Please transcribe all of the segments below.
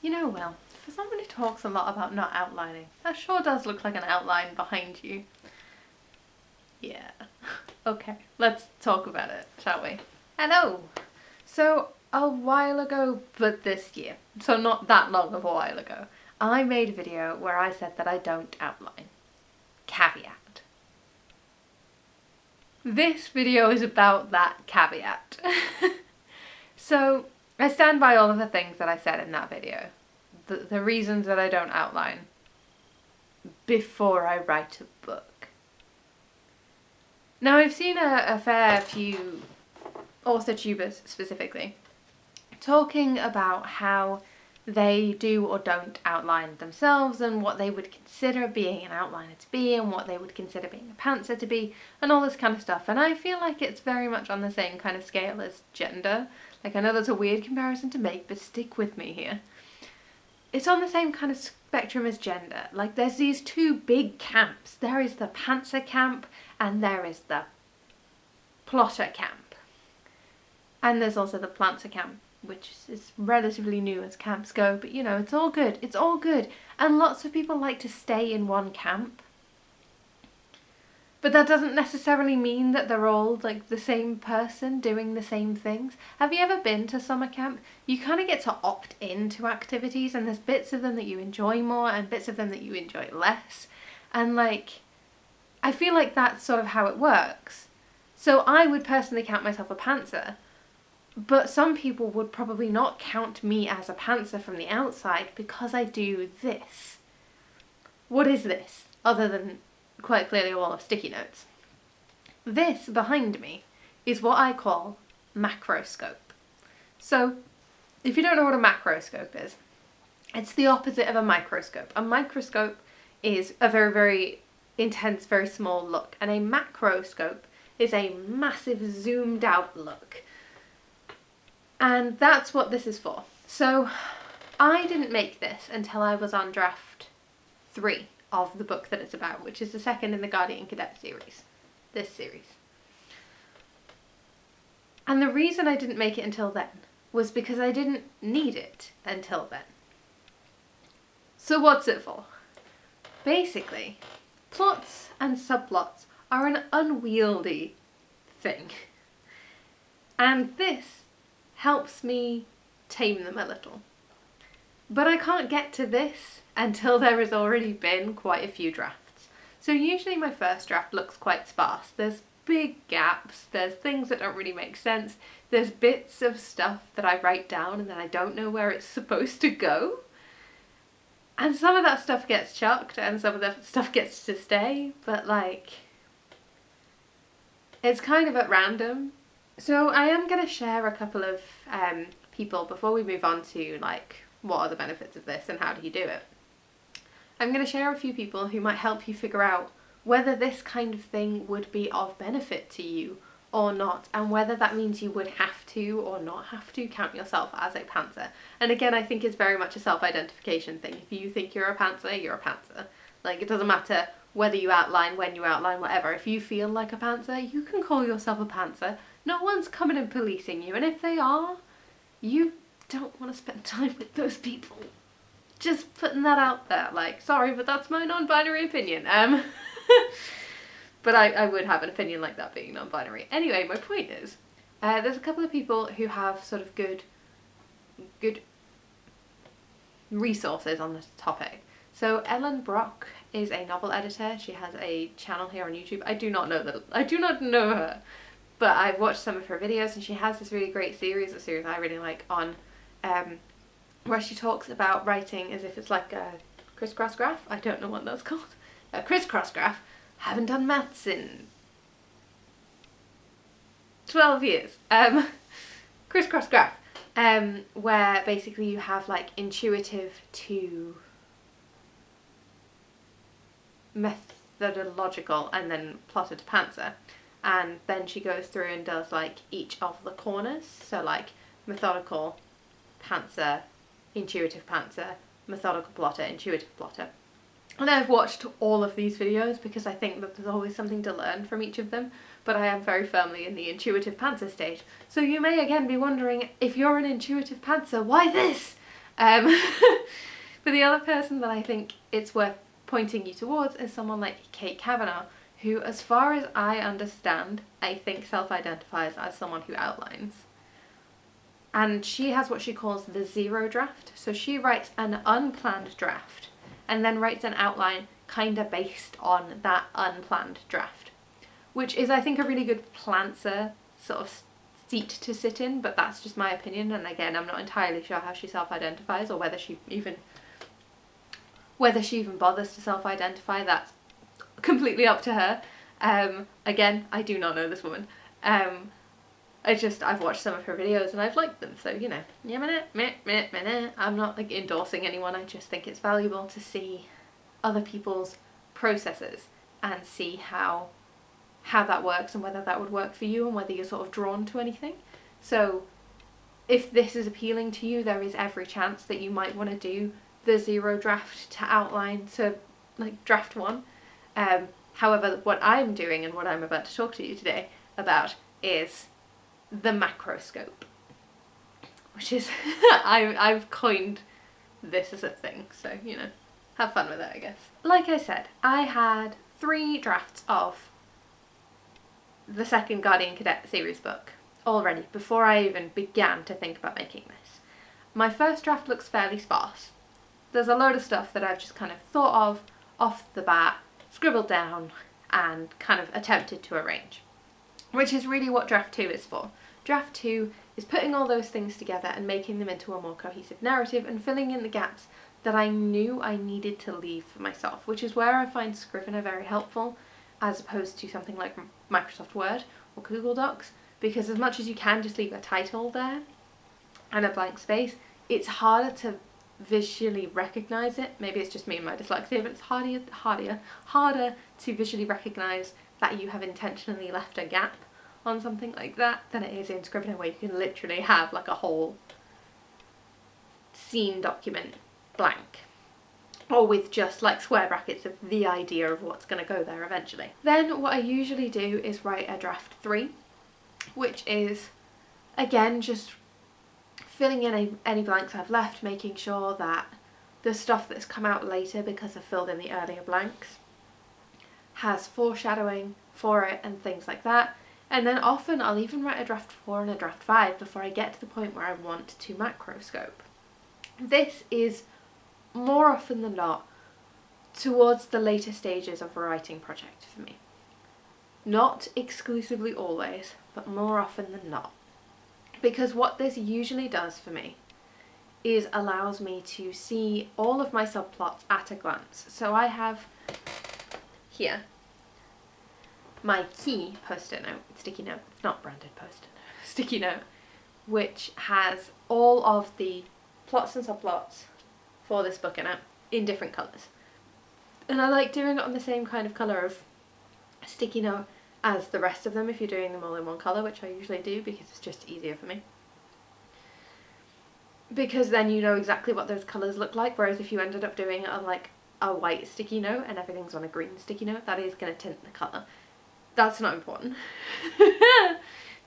You know, Will, for someone who talks a lot about not outlining, that sure does look like an outline behind you. Yeah. Okay, let's talk about it, shall we? Hello! So, a while ago, but this year, so not that long of a while ago, I made a video where I said that I don't outline. Caveat. This video is about that caveat. So, I stand by all of the things that I said in that video. The reasons that I don't outline before I write a book. Now, I've seen a fair few author-tubers specifically talking about how they do or don't outline themselves and what they would consider being an outliner to be and what they would consider being a pantser to be and all this kind of stuff. And I feel like it's very much on the same kind of scale as gender. Like, I know that's a weird comparison to make, but stick with me here. It's on the same kind of spectrum as gender. Like, there's these two big camps. There is the pantser camp and there is the plotter camp. And there's also the plantser camp, which is relatively new as camps go, but you know, it's all good. It's all good. And lots of people like to stay in one camp. But that doesn't necessarily mean that they're all like the same person doing the same things. Have you ever been to summer camp? You kind of get to opt into activities and there's bits of them that you enjoy more and bits of them that you enjoy less. And like, I feel like that's sort of how it works. So I would personally count myself a pantser, but some people would probably not count me as a pantser from the outside because I do this. What is this? Other than quite clearly a wall of sticky notes. This behind me is what I call macroscope. So, if you don't know what a macroscope is, it's the opposite of a microscope. A microscope is a very, very intense, very small look, and a macroscope is a massive zoomed out look. And that's what this is for. So, I didn't make this until I was on draft 3 of the book that it's about, which is the second in the Guardian Cadet series, this series. And the reason I didn't make it until then was because I didn't need it until then. So what's it for? Basically, plots and subplots are an unwieldy thing. And this helps me tame them a little. But I can't get to this until there has already been quite a few drafts. So usually my first draft looks quite sparse. There's big gaps, there's things that don't really make sense, there's bits of stuff that I write down and then I don't know where it's supposed to go. And some of that stuff gets chucked and some of that stuff gets to stay, but like, it's kind of at random. So I am going to share a couple of people before we move on to like, what are the benefits of this and how do you do it. I'm going to share a few people who might help you figure out whether this kind of thing would be of benefit to you or not, and whether that means you would have to or not have to count yourself as a pantser. And again, I think it's very much a self-identification thing. If you think you're a pantser, you're a pantser. Like, it doesn't matter whether you outline, when you outline, whatever. If you feel like a pantser, you can call yourself a pantser. No one's coming and policing you, and if they are, you don't want to spend time with those people. Just putting that out there, like, sorry, but that's my non-binary opinion. But I would have an opinion like that being non-binary. Anyway, my point is, there's a couple of people who have sort of good resources on this topic. So Ellen Brock is a novel editor. She has a channel here on YouTube. I do not know her, but I've watched some of her videos and she has this really great series, a series I really like, on where she talks about writing as if it's like a crisscross graph. I don't know what that's called. A crisscross graph. Haven't done maths in 12 years. Crisscross graph. Where basically you have like intuitive to methodological and then plotted to pantser. And then she goes through and does like each of the corners. So like methodical, pantser, intuitive pantser, methodical plotter, intuitive plotter. And I've watched all of these videos because I think that there's always something to learn from each of them, but I am very firmly in the intuitive pantser stage. So you may again be wondering, if you're an intuitive pantser, why this? But the other person that I think it's worth pointing you towards is someone like Kate Kavanagh, who, as far as I understand, I think self-identifies as someone who outlines. And she has what she calls the zero draft. So she writes an unplanned draft and then writes an outline kind of based on that unplanned draft, which is, I think, a really good planter sort of seat to sit in, but that's just my opinion. And again, I'm not entirely sure how she self-identifies or whether she even bothers to self-identify. That's completely up to her. Again, I do not know this woman. I've watched some of her videos and I've liked them, so you know, I'm not like endorsing anyone. I just think it's valuable to see other people's processes and see how that works and whether that would work for you and whether you're sort of drawn to anything. So if this is appealing to you, there is every chance that you might want to do the zero draft to outline to like draft one. However, what I'm doing and what I'm about to talk to you today about is the microscope, which is I've coined this as a thing, so you know, have fun with it, I guess. Like I said, I had 3 drafts of the second Guardian Cadet series book already before I even began to think about making this. My first draft looks fairly sparse. There's a load of stuff that I've just kind of thought of off the bat, scribbled down and kind of attempted to arrange, which is really what draft 2 is for. Draft 2 is putting all those things together and making them into a more cohesive narrative and filling in the gaps that I knew I needed to leave for myself, which is where I find Scrivener very helpful as opposed to something like Microsoft Word or Google Docs, because as much as you can just leave a title there and a blank space, it's harder to visually recognise it. Maybe it's just me and my dyslexia, but it's harder to visually recognise that you have intentionally left a gap on something like that than it is in Scrivener, where you can literally have like a whole scene document blank, or with just like square brackets of the idea of what's going to go there eventually. Then what I usually do is write a draft 3, which is again just filling in any blanks I've left, making sure that the stuff that's come out later because I've filled in the earlier blanks has foreshadowing for it and things like that. And then often I'll even write a draft 4 and a draft 5 before I get to the point where I want to macroscope. This is more often than not towards the later stages of a writing project for me. Not exclusively always, but more often than not. Because what this usually does for me is allows me to see all of my subplots at a glance. So I have here my key post-it note, sticky note, it's not branded post-it note, sticky note, which has all of the plots and subplots for this book in it in different colours. And I like doing it on the same kind of colour of sticky note as the rest of them if you're doing them all in one colour, which I usually do because it's just easier for me. Because then you know exactly what those colours look like, whereas if you ended up doing it on like a white sticky note and everything's on a green sticky note, that is going to tint the colour. That's not important.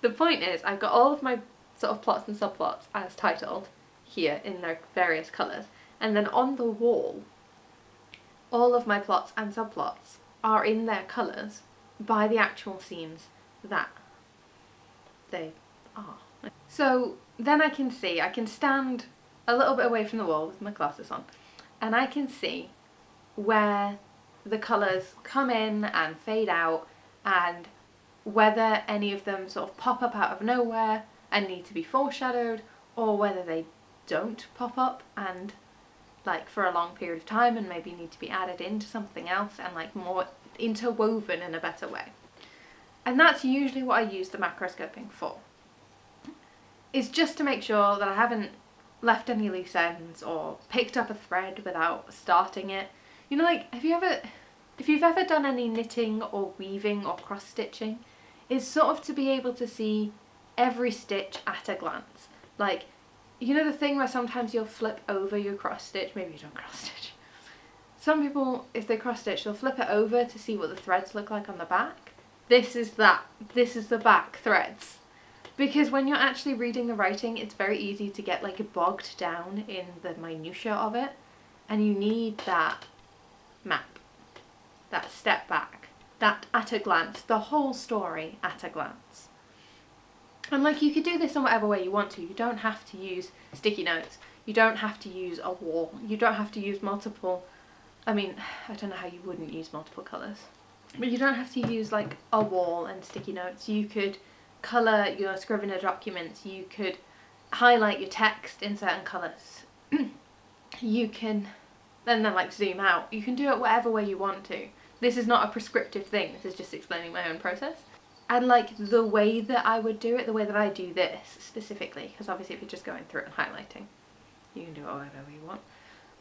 The point is, I've got all of my sort of plots and subplots as titled here in their various colours, and then on the wall all of my plots and subplots are in their colours by the actual scenes that they are. So then I can stand a little bit away from the wall with my glasses on, and I can see where the colours come in and fade out, and whether any of them sort of pop up out of nowhere and need to be foreshadowed, or whether they don't pop up and like for a long period of time and maybe need to be added into something else and like more interwoven in a better way. And that's usually what I use the macroscoping for. Is just to make sure that I haven't left any loose ends or picked up a thread without starting it. You know, like if you've ever done any knitting or weaving or cross stitching, it's sort of to be able to see every stitch at a glance. Like, you know the thing where sometimes you'll flip over your cross stitch, maybe you don't cross stitch. Some people, if they cross stitch, they'll flip it over to see what the threads look like on the back. This is that. This is the back threads Because when you're actually reading the writing, it's very easy to get like bogged down in the minutiae of it, and you need that map, that step back, that at a glance, the whole story at a glance. And like, you could do this in whatever way you want to. You don't have to use sticky notes. You don't have to use a wall. You don't have to use multiple, I mean, I don't know how you wouldn't use multiple colours. But you don't have to use like a wall and sticky notes. You could colour your Scrivener documents. You could highlight your text in certain colours. You can then like zoom out. You can do it whatever way you want to. This is not a prescriptive thing. This is just explaining my own process. And like the way that I would do it, the way that I do this specifically, because obviously if you're just going through it and highlighting, you can do it whatever you want.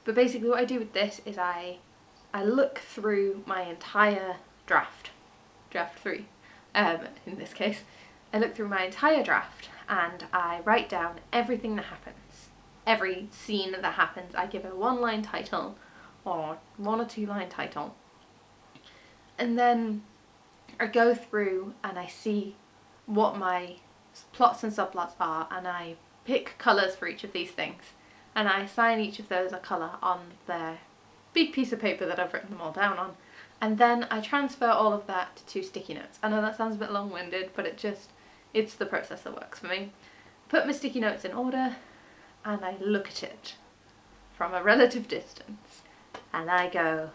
But basically what I do with this is I look through my entire draft 3 in this case. I look through my entire draft and I write down everything that happens. Every scene that happens, I give a 1-line title or 1 or 2-line title. And then I go through and I see what my plots and subplots are, and I pick colours for each of these things, and I assign each of those a colour on their big piece of paper that I've written them all down on, and then I transfer all of that to sticky notes. I know that sounds a bit long-winded, but it's the process that works for me. Put my sticky notes in order and I look at it from a relative distance and I go,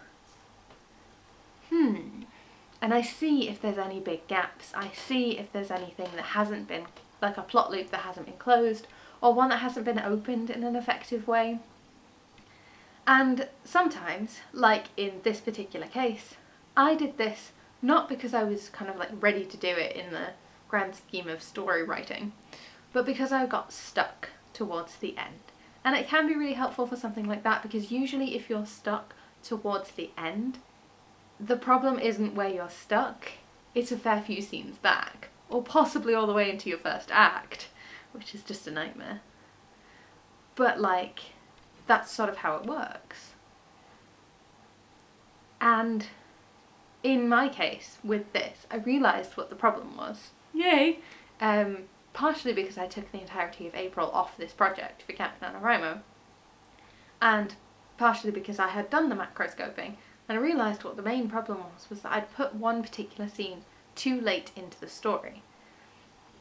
and I see if there's any big gaps. I see if there's anything that hasn't been, like a plot loop that hasn't been closed, or one that hasn't been opened in an effective way. And sometimes, like in this particular case, I did this not because I was kind of like ready to do it in the grand scheme of story writing, but because I got stuck towards the end. And it can be really helpful for something like that, because usually if you're stuck towards the end, the problem isn't where you're stuck, it's a fair few scenes back, or possibly all the way into your first act, which is just a nightmare. But like, that's sort of how it works. And in my case with this, I realised what the problem was. Yay! Partially because I took the entirety of April off this project for Camp NaNoWriMo, and partially because I had done the macroscoping, and I realised what the main problem was that I'd put one particular scene too late into the story.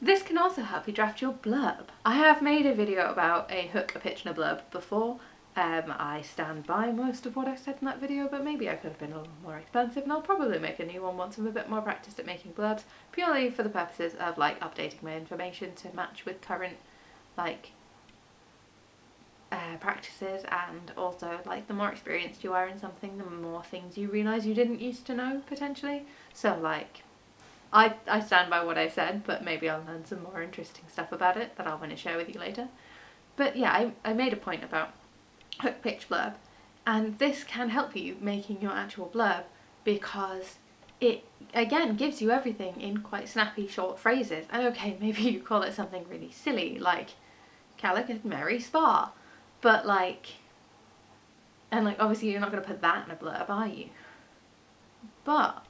This can also help you draft your blurb. I have made a video about a hook, a pitch and a blurb before. I stand by most of what I said in that video, but maybe I could have been a little more expansive, and I'll probably make a new one once I'm a bit more practiced at making blurbs, purely for the purposes of like updating my information to match with current like practices, and also like the more experienced you are in something, the more things you realise you didn't used to know potentially. So like I stand by what I said, but maybe I'll learn some more interesting stuff about it that I'll want to share with you later. But yeah, I made a point about hook, pitch, blurb, and this can help you making your actual blurb, because it again gives you everything in quite snappy short phrases. And okay, maybe you call it something really silly like Calic and Mary Spa, but like, and like obviously you're not going to put that in a blurb, are you? But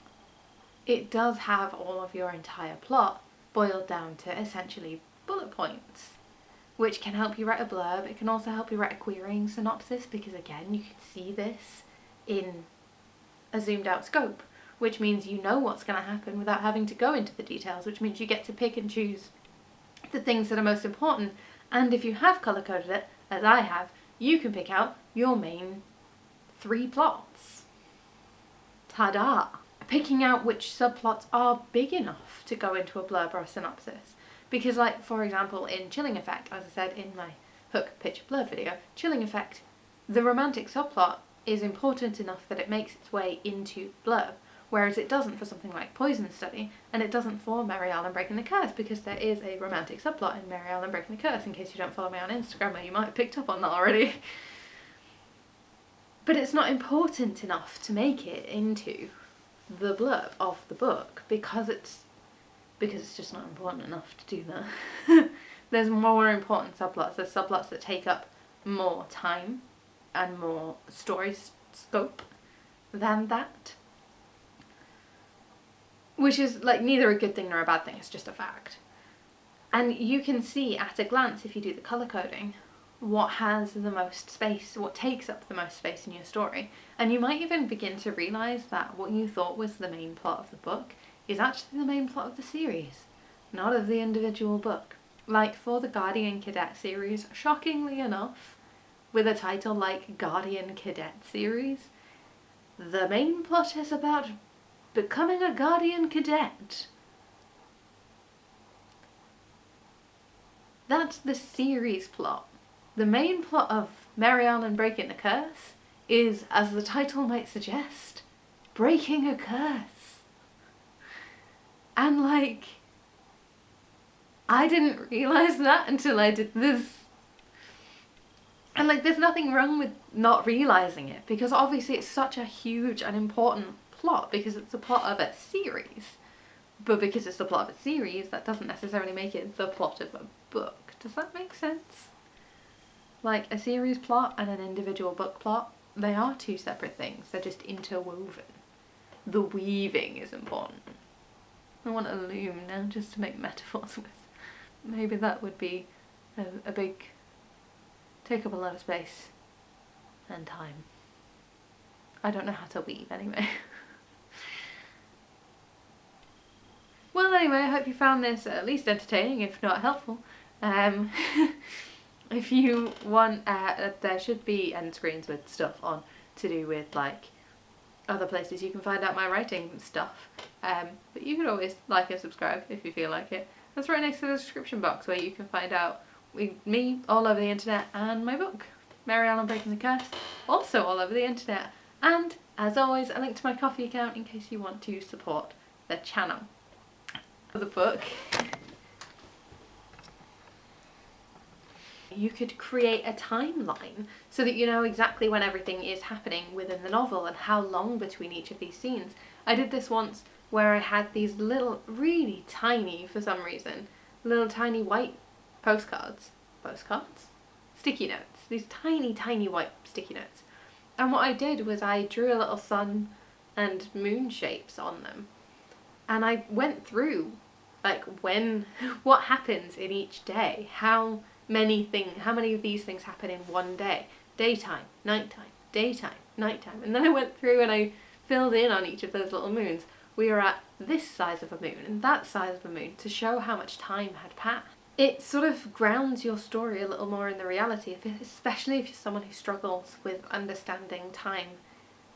it does have all of your entire plot boiled down to essentially bullet points, which can help you write a blurb. It can also help you write a querying synopsis, because again, you can see this in a zoomed out scope, which means you know what's going to happen without having to go into the details, which means you get to pick and choose the things that are most important. And if you have colour coded it, as I have, you can pick out your main 3 plots. Ta-da! Picking out which subplots are big enough to go into a blurb or a synopsis. Because like, for example, in Chilling Effect, as I said in my hook, pitch, blurb video, Chilling Effect, the romantic subplot is important enough that it makes its way into blurb, whereas it doesn't for something like Poison Study, and it doesn't for Mary Ellen Breaking the Curse, because there is a romantic subplot in Mary Ellen Breaking the Curse, in case you don't follow me on Instagram, or you might have picked up on that already. But it's not important enough to make it into the blurb of the book, because it's just not important enough to do that. There's more important subplots. There's subplots that take up more time and more story scope than that. Which is like neither a good thing nor a bad thing, it's just a fact. And you can see at a glance, if you do the colour coding, what has the most space, what takes up the most space in your story. And you might even begin to realise that what you thought was the main plot of the book is actually the main plot of the series, not of the individual book. Like for the Guardian Cadet series, shockingly enough, with a title like Guardian Cadet series, the main plot is about becoming a Guardian Cadet. That's the series plot. The main plot of Mary Ellen Breaking the Curse is, as the title might suggest, breaking a curse. And like, I didn't realise that until I did this. And like, there's nothing wrong with not realising it, because obviously it's such a huge and important plot, because it's the plot of a series. But because it's the plot of a series, that doesn't necessarily make it the plot of a book. Does that make sense? Like, a series plot and an individual book plot, they are two separate things. They're just interwoven. The weaving is important. I want a loom now just to make metaphors with. Maybe that would be a big... take up a lot of space and time. I don't know how to weave anyway. Well, anyway, I hope you found this at least entertaining, if not helpful. If you want, there should be end screens with stuff on to do with like other places you can find out my writing stuff. But you can always like and subscribe if you feel like it. That's right next to the description box where you can find out me all over the internet and my book, Mary Ellen Breaking the Curse, also all over the internet. And as always, a link to my Ko-fi account in case you want to support the channel. The book, you could create a timeline so that you know exactly when everything is happening within the novel and how long between each of these scenes. I did this once where I had these little, really tiny, for some reason, little tiny white postcards, sticky notes, these tiny, tiny white sticky notes. And what I did was I drew a little sun and moon shapes on them. And I went through, like, what happens in each day, how many of these things happen in one day. Daytime, nighttime, daytime, nighttime. And then I went through and I filled in on each of those little moons. We are at this size of a moon and that size of a moon to show how much time had passed. It sort of grounds your story a little more in the reality, especially if you're someone who struggles with understanding time,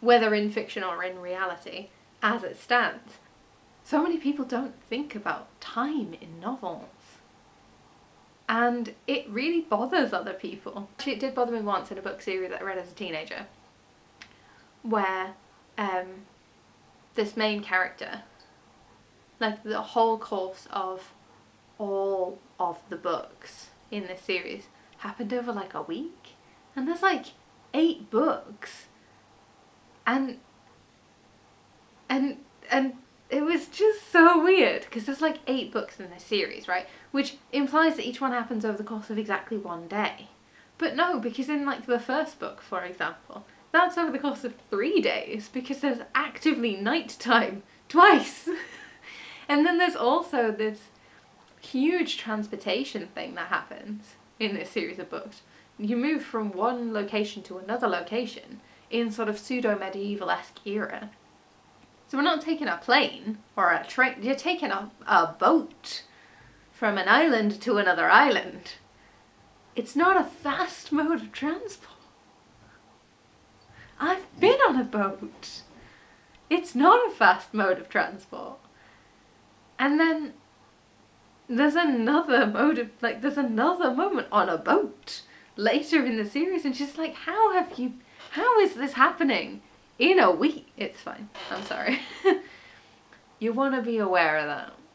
whether in fiction or in reality, as it stands. So many people don't think about time in novels. And it really bothers other people. Actually, it did bother me once in a book series that I read as a teenager, where this main character, like the whole course of all of the books in this series happened over like a week. And there's like 8 books. And it was just so weird because there's like 8 books in this series, right? Which implies that each one happens over the course of exactly one day. But no, because in like the first book, for example, that's over the course of 3 days because there's actively nighttime twice. And then there's also this huge transportation thing that happens in this series of books. You move from one location to another location in sort of pseudo-medieval-esque era. So we're not taking a plane or a train, you're taking a boat from an island to another island. It's not a fast mode of transport. I've been on a boat. It's not a fast mode of transport. And then there's another moment on a boat later in the series and she's like, how is this happening in a week? It's fine, I'm sorry. You want to be aware of that.